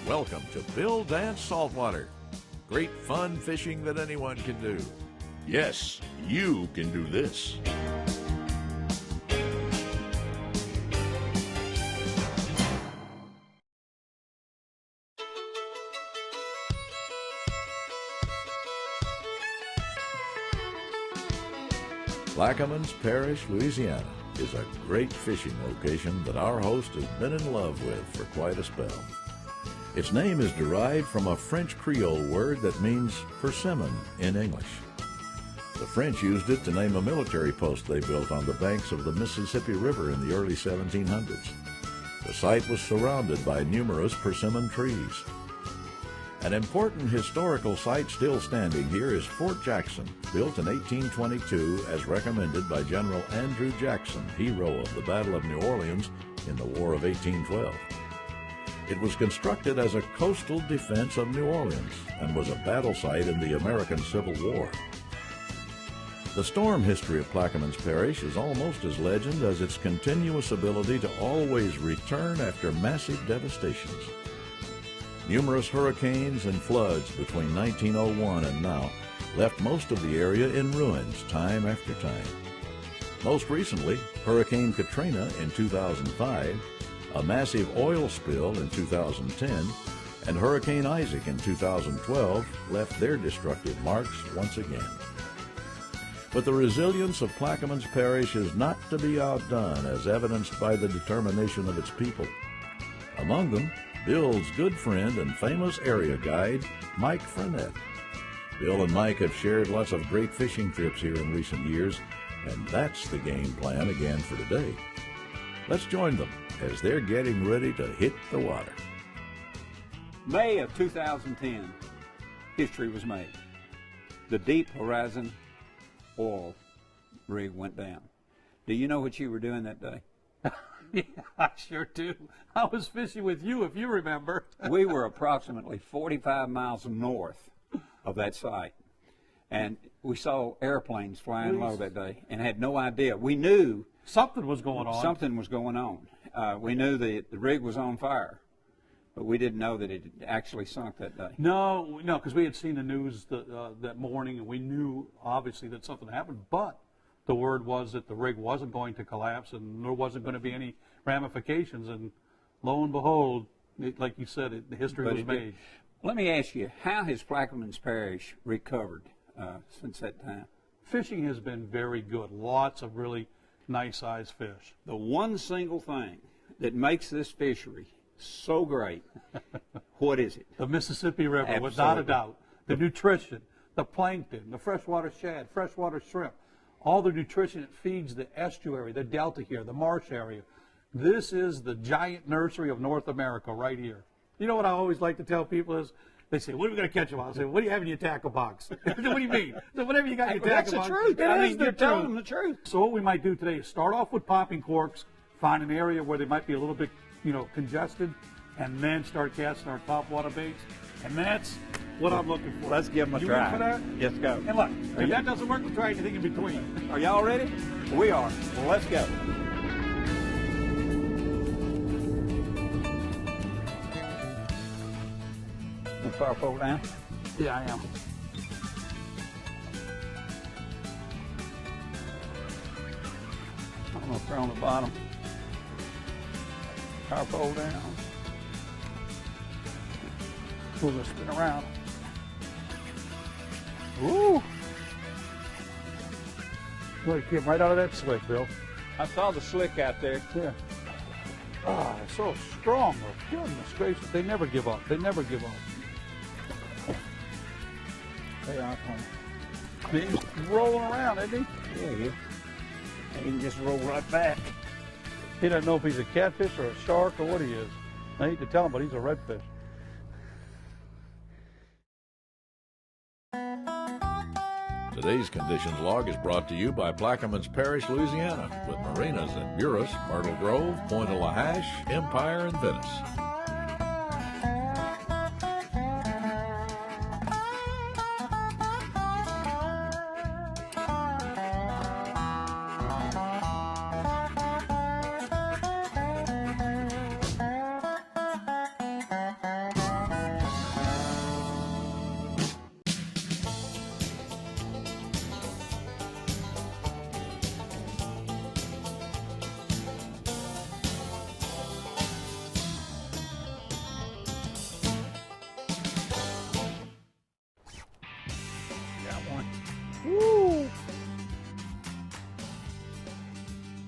Welcome to Bill Dance Saltwater. Great fun fishing that anyone can do. Yes, you can do this. Plaquemines Parish, Louisiana is a great fishing location that our host has been in love with for quite a spell. Its name is derived from a French Creole word that means persimmon in English. The French used it to name a military post they built on the banks of the Mississippi River in the early 1700s. The site was surrounded by numerous persimmon trees. An important historical site still standing here is Fort Jackson, built in 1822 as recommended by General Andrew Jackson, hero of the Battle of New Orleans in the War of 1812. It was constructed as a coastal defense of New Orleans and was a battle site in the American Civil War. The storm history of Plaquemines Parish is almost as legend as its continuous ability to always return after massive devastations. Numerous hurricanes and floods between 1901 and now left most of the area in ruins time after time. Most recently, Hurricane Katrina in 2005, a massive oil spill in 2010, and Hurricane Isaac in 2012 left their destructive marks once again. But the resilience of Plaquemines Parish is not to be outdone, as evidenced by the determination of its people. Among them, Bill's good friend and famous area guide, Mike Frenette. Bill and Mike have shared lots of great fishing trips here in recent years, and that's the game plan again for today. Let's join them as they're getting ready to hit the water. May of 2010, history was made. The Deep Horizon oil rig went down. Do you know what you were doing that day? Yeah, I sure do. I was fishing with you, if you remember. We were approximately 45 miles north of that site, and we saw airplanes flying low that day and had no idea. We knew something was going on. Something was going on. We knew that the rig was on fire, but we didn't know that it actually sunk that day. No, because we had seen the news that morning, and we knew, obviously, that something happened, but the word was that the rig wasn't going to collapse and there wasn't going to be any ramifications, and lo and behold, like you said, the history was made. Let me ask you, how has Plaquemines Parish recovered since that time? Fishing has been very good. Lots of really nice-sized fish. The one single thing that makes this fishery so great, what is it? The Mississippi River, Absolutely. without a doubt. The nutrition, the plankton, the freshwater shad, freshwater shrimp, all the nutrition it feeds the estuary, the delta here, the marsh area. This is the giant nursery of North America right here. You know what I always like to tell people is, they say, what are we going to catch them on? I say, what do you have in your tackle box? What do you mean? So whatever you got in your tackle box. That's the truth. I mean, you're telling them the truth. So what we might do today is start off with popping corks, find an area where they might be a little bit, congested, and then start casting our topwater baits. And that's what I'm looking for. Let's give them a try. You in for that? Let's go. And look, if that doesn't work, we'll try anything in between. Are y'all ready? We are. Well, let's go. You far forward down? Yeah, I am. I'm going to throw on the bottom. Power pole down. We're going to spin around. Ooh! Well, it came right out of that slick, Bill. I saw the slick out there. Yeah. Ah, it's so strong, though. Goodness gracious, they never give up. They never give up. They are coming. He's rolling around, isn't he? Yeah, he is. He can just roll right back. He doesn't know if he's a catfish or a shark or what he is. I hate to tell him, but he's a redfish. Today's Conditions Log is brought to you by Plaquemines Parish, Louisiana, with marinas at Buras, Myrtle Grove, Point of La Hache, Empire, and Venice.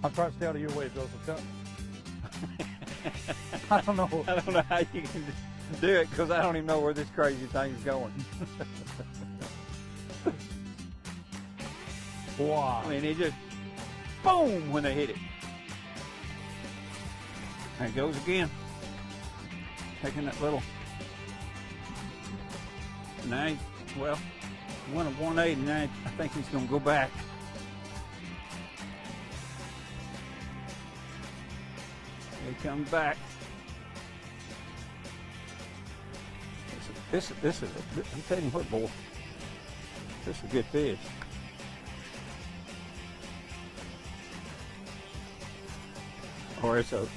I'm trying to stay out of your way, Joseph. I don't know. I don't know how you can do it because I don't even know where this crazy thing's going. Wow. I mean, it just boom when they hit it. There it goes again. Taking that little. Now, well, went a 180. Now I think he's going to go back. Here he comes back. This is. I'm telling you what, boy. This is a good fish. Or it's a.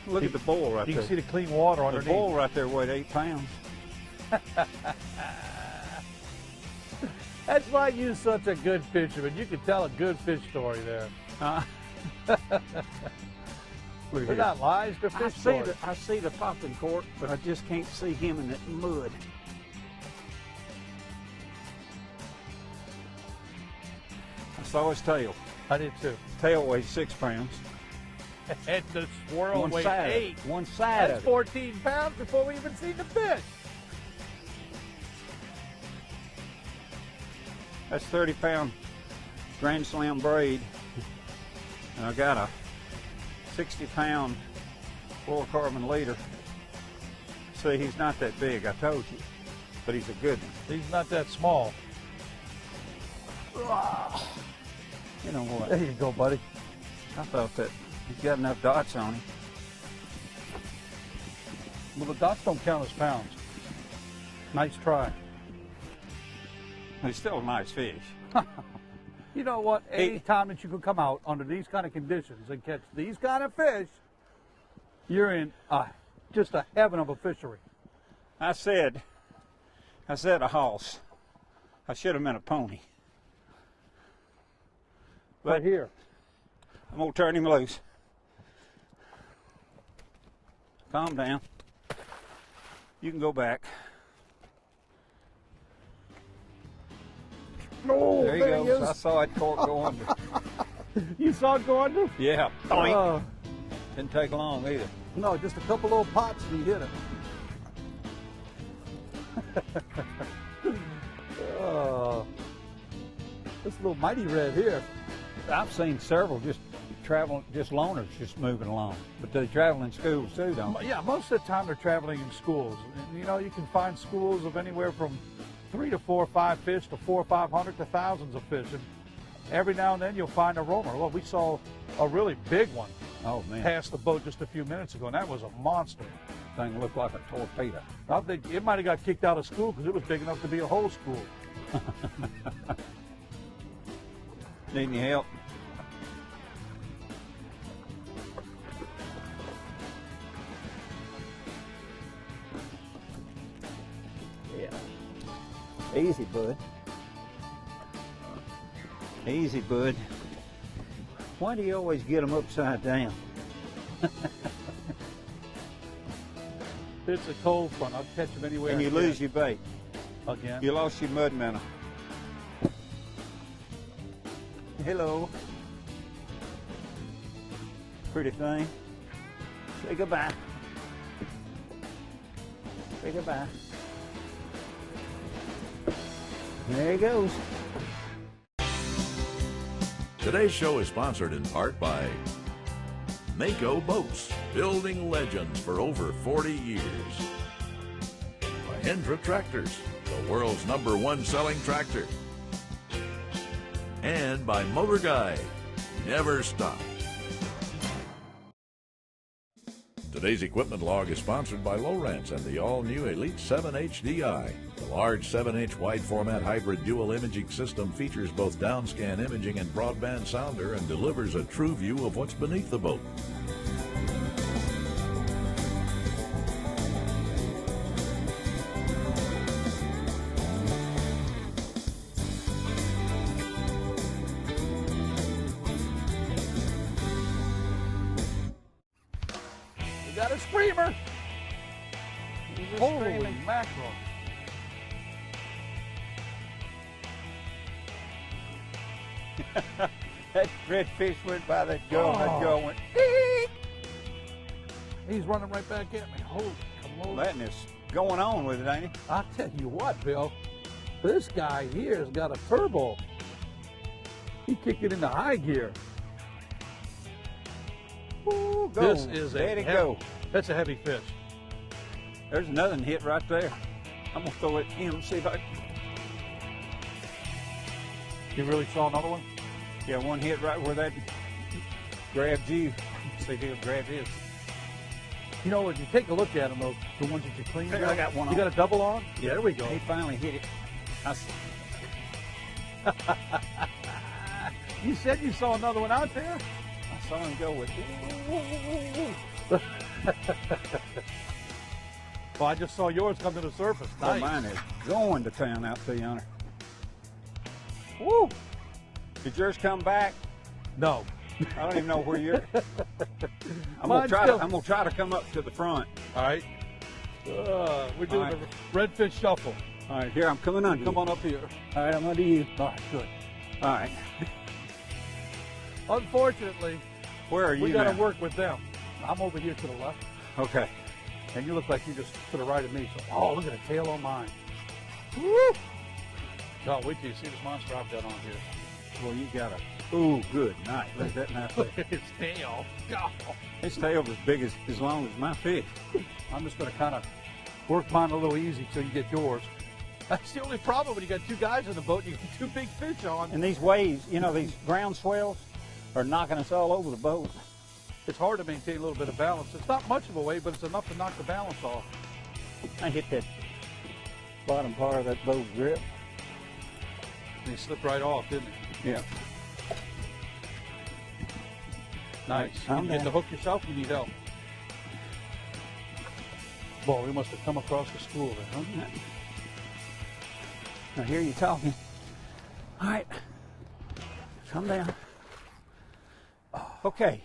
Look at the bull right there. You can see the clean water underneath. The bull right there weighed 8 pounds. That's why you're such a good fisherman. You can tell a good fish story there. They're not lies, they're fish stories. I see the popping cork, but I just can't see him in that mud. I saw his tail. I did too. His tail weighs 6 pounds. And the swirl weighed 8. One side. That's 14 pounds before we even seen the fish. That's 30-pound Grand Slam braid. And I got a 60-pound fluorocarbon leader. See, he's not that big, I told you, but he's a good one. He's not that small. You know what? There you go, buddy. I thought that he's got enough dots on him. Well, the dots don't count as pounds. Nice try. He's still a nice fish. You know what? Any time that you can come out under these kind of conditions and catch these kind of fish, you're in just a heaven of a fishery. I said a horse. I should have meant a pony. Right here. I'm gonna turn him loose. Calm down. You can go back. Oh, there he goes. I saw that cork go under. You saw it go under? Yeah. Didn't take long either. No, just a couple little pots and he hit it. This little mighty red here. I've seen several just traveling, just loners just moving along. But they travel in schools too, don't they? Yeah, most of the time they're traveling in schools. And, you know, you can find schools of anywhere from 3 to 4 or 5 fish to 400 or 500 to thousands of fish. And every now and then you'll find a roamer. Well, we saw a really big one pass the boat just a few minutes ago, and that was a monster. Thing looked like a torpedo. I think it might have got kicked out of school because it was big enough to be a whole school. Need any help? Yeah. Easy, bud. Easy, bud. Why do you always get them upside down? It's a cold front. I'll catch them anywhere. And you lose your bait. Again. You lost your mud minnow. Hello. Pretty thing. Say goodbye. Say goodbye. There he goes. Today's show is sponsored in part by Mako Boats, building legends for over 40 years. By Hendra Tractors, the world's #1 selling tractor. And by Motor Guide, never stop. Today's equipment log is sponsored by Lowrance and the all-new Elite 7 HDI. The large 7-inch wide-format hybrid dual imaging system features both downscan imaging and broadband sounder and delivers a true view of what's beneath the boat. We got a screamer. Holy mackerel. That redfish went by that girl, and that girl went, eek. He's running right back at me. Holy come Letting us going on with it, ain't he? I'll tell you what, Bill. This guy here has got a turbo. He kicked it into high gear. Ooh, go. This is Let a it go. That's a heavy fish. There's another hit right there. I'm gonna throw it in, see if I. You really saw another one? Yeah, one hit right where that grabbed you. See if he'll grab his. You know, when you take a look at them, those the ones that you cleaned, Hey, I got one You on. got a double on? Yeah, There we go. He finally hit it. You said you saw another one out there? I saw him go with it. Well, I just saw yours come to the surface. Oh, Nice. mine is going to town out to yonder. Woo! Did yours come back? No. I don't even know where you're. I'm Mine's gonna try to come up to the front. All right. We're doing All right. the redfish shuffle. All right, here I'm coming under. Come on up here. All right, I'm under you. All right, good. All right. Unfortunately, Where are you we got to now? work with them. I'm over here to the left, Okay. and you look like you're just to the right of me. So, oh, look at the tail on mine. Woo! God, wait till you see this monster I've got on here. Well, you got a. Ooh, good night. Look at that nice Look fish. at his tail. God. His tail's as big as long as my fish. I'm just going to kind of work mine a little easy till you get yours. That's the only problem when you got two guys in the boat and you get two big fish on. And these waves, you know, these ground swells are knocking us all over the boat. It's hard to maintain a little bit of balance. It's not much of a wave, but it's enough to knock the balance off. I hit that bottom part of that boat grip. And he slipped right off, didn't he? Yeah. Nice. I'm You get down. the hook yourself, you need help. Boy, we must have come across the school there, huh? I hear you talking. All right. Come down. Okay.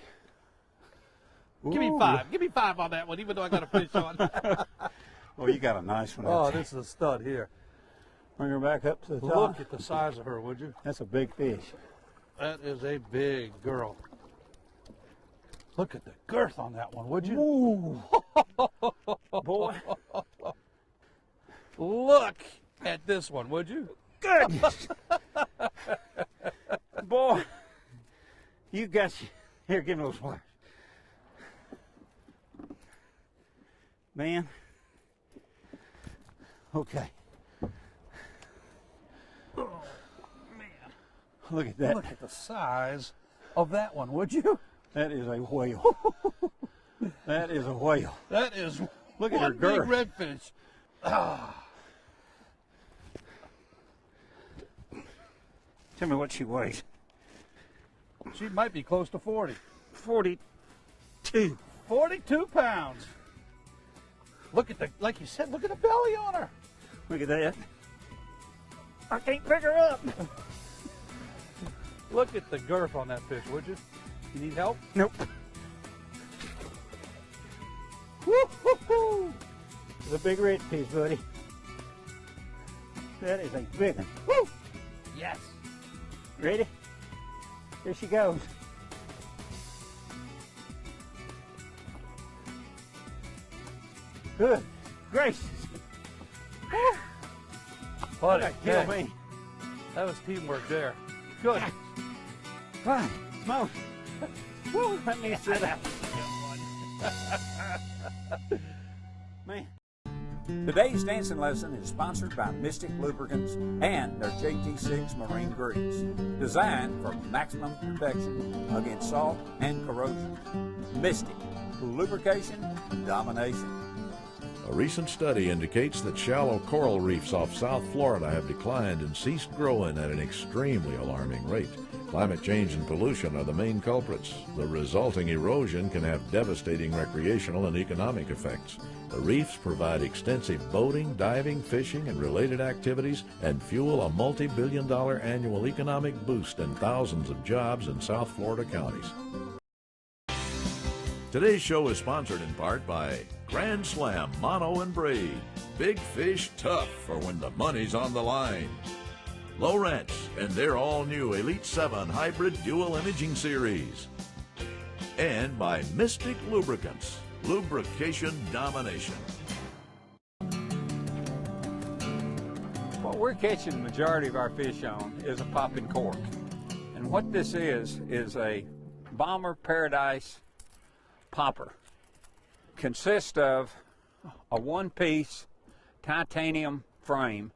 Give me Ooh. 5. Give me 5 on that one, even though I got a fish on. Oh, you got a nice one. Oh, this is a stud here. Bring her back up to the top. Look at the size of her, would you? That's a big fish. That is a big girl. Look at the girth on that one, would you? Ooh. Boy. Look at this one, would you? Goodness. Boy. You got you. Here, give me those wires. Man. Okay. Oh, man. Look at that. Look at the size of that one, would you? That is a whale. That is a whale. That is Look at her one big girth. redfish. Tell me what she weighs. She might be close to 40. 42. 42 pounds. Look at the, like you said, look at the belly on her. Look at that. I can't pick her up. Look at the girth on that fish, would you? You need help? Nope. Woo-hoo-hoo. It's a big red fish, buddy. That is a big one. Woo. Yes. Ready? Here she goes. Good gracious. Buddy, That kill hey, me. that was teamwork there. Good. Fine. Smoke. Woo, let me sit up. Man. Today's dancing lesson is sponsored by Mystic Lubricants and their JT6 Marine Grease, designed for maximum protection against salt and corrosion. Mystic, lubrication, domination. A recent study indicates that shallow coral reefs off South Florida have declined and ceased growing at an extremely alarming rate. Climate change and pollution are the main culprits. The resulting erosion can have devastating recreational and economic effects. The reefs provide extensive boating, diving, fishing, and related activities and fuel a multi-billion-dollar annual economic boost and thousands of jobs in South Florida counties. Today's show is sponsored in part by Grand Slam Mono and Braid. Big fish tough for when the money's on the line. Lowrance and their all-new Elite 7 Hybrid Dual Imaging Series. And by Mystic Lubricants, lubrication domination. What we're catching the majority of our fish on is a popping cork. And what this is a Bomber Paradise popper. Consists of a one-piece titanium frame,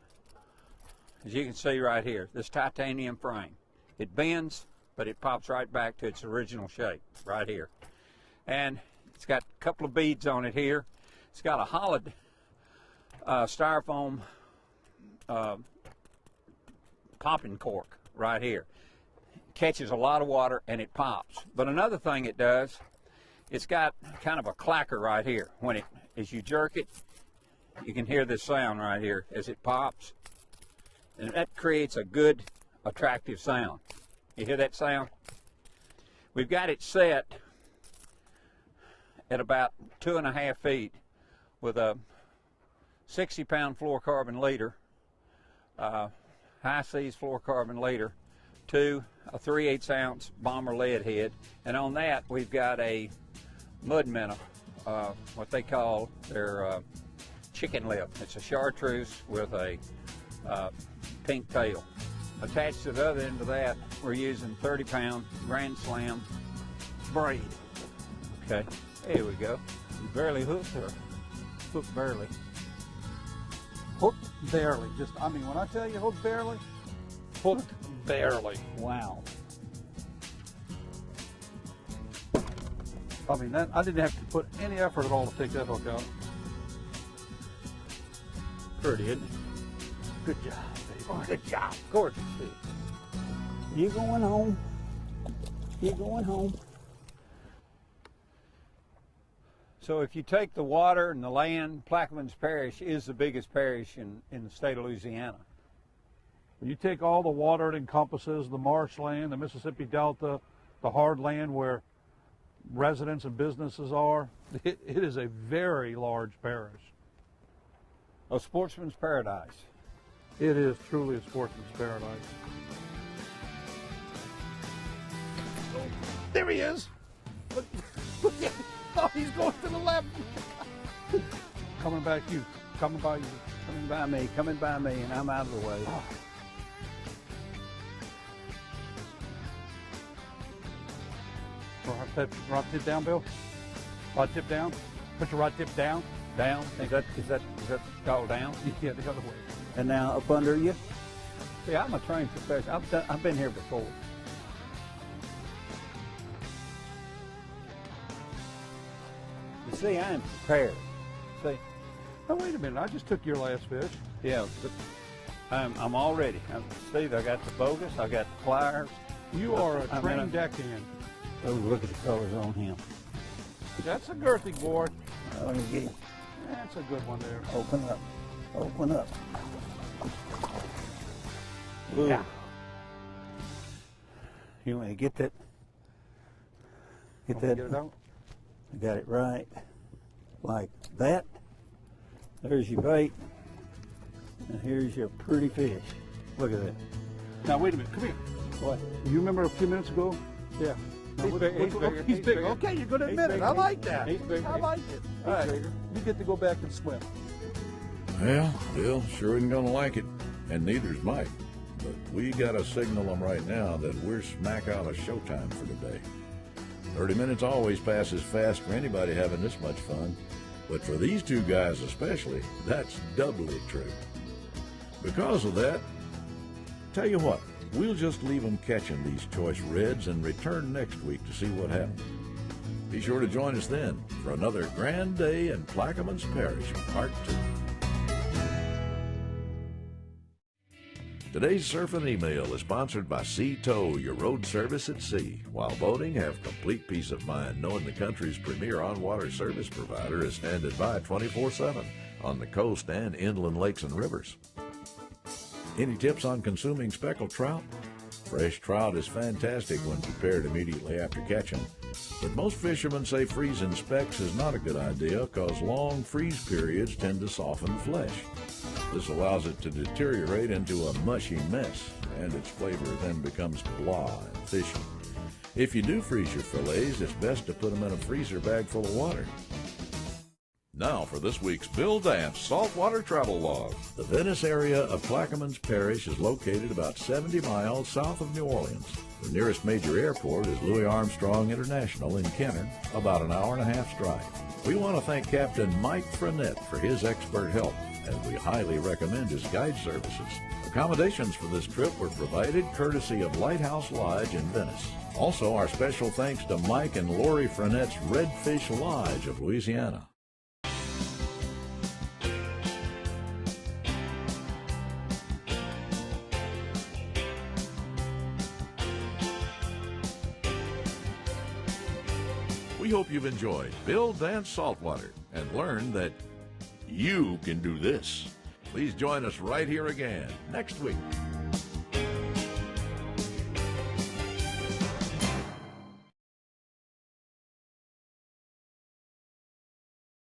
as you can see right here, this titanium frame. It bends, but it pops right back to its original shape, right here. And it's got a couple of beads on it here. It's got a hollowed styrofoam popping cork right here. It catches a lot of water and it pops. But another thing it does, it's got kind of a clacker right here. As you jerk it, you can hear this sound right here as it pops. And that creates a good, attractive sound. You hear that sound? We've got it set at about 2.5 feet with a 60-pound fluorocarbon leader, high seas fluorocarbon leader, to a 3/8 ounce bomber lead head. And on that, we've got a mud minnow, what they call their chicken lip. It's a chartreuse with a pink tail. Attached to the other end of that, we're using 30-pound Grand Slam braid. Okay, there we go. You barely hooked her. Hooked barely. Hooked barely. Just, I mean, when I tell you hooked barely, hooked barely. Wow. I mean, that I didn't have to put any effort at all to take that hook out. Pretty, isn't it? Good job, baby. Oh, good job. Gorgeous fish. You going home? You going home? So if you take the water and the land, Plaquemines Parish is the biggest parish in the state of Louisiana. When you take all the water it encompasses, the marshland, the Mississippi Delta, the hard land where residents and businesses are, it is a very large parish. A sportsman's paradise. It is truly a sportsman's paradise. There he is. Look, oh, he's going to the left. Coming back you. Coming by you. Coming by me, and I'm out of the way. Oh. Rod tip down, Bill. Rod tip down. Put your rod tip down. Down? Is that called down? Yeah, the other way. And now up under you? See, I'm a trained professional. I've been here before. You see, I am prepared. See? Oh, wait a minute. I just took your last fish. Yeah, but I'm all ready. Steve, I got the bogus, I got the pliers. You are a trained deckhand. Oh, look at the colors on him. That's a girthy board. Let me get him. That's a good one there. Open up. Open up. Ooh. Yeah. You want to get that? Get Get that? it out. I got it right. Like that. There's your bait. And here's your pretty fish. Look at that. Now, wait a minute. Come here. What? You remember a few minutes ago? Yeah. Now, He's big. He's bigger. He's big. Okay, you're going to admit it. I like that. He's bigger. I like it. All right. You get to go back and swim. Well, Bill sure isn't going to like it, and neither's Mike. But we got to signal them right now that we're smack out of showtime for today. 30 minutes always passes fast for anybody having this much fun, but for these two guys especially, that's doubly true. Because of that, tell you what, we'll just leave them catching these choice reds and return next week to see what happens. Be sure to join us then for another grand day in Plaquemines Parish, Part 2. Today's Surf and Email is sponsored by Sea Tow, your road service at sea. While boating, have complete peace of mind knowing the country's premier on-water service provider is standing by 24/7 on the coast and inland lakes and rivers. Any tips on consuming speckled trout? Fresh trout is fantastic when prepared immediately after catching, but most fishermen say freezing specks is not a good idea because long freeze periods tend to soften the flesh. This allows it to deteriorate into a mushy mess, and its flavor then becomes blah and fishy. If you do freeze your fillets, it's best to put them in a freezer bag full of water. Now for this week's Bill Dance Saltwater Travel Log. The Venice area of Plaquemines Parish is located about 70 miles south of New Orleans. The nearest major airport is Louis Armstrong International in Kenner, about an hour and a half's drive. We want to thank Captain Mike Frenette for his expert help, and we highly recommend his guide services. Accommodations for this trip were provided courtesy of Lighthouse Lodge in Venice. Also, our special thanks to Mike and Lori Frenette's Redfish Lodge of Louisiana. We hope you've enjoyed Bill Dance Saltwater and learned that you can do this. Please join us right here again next week.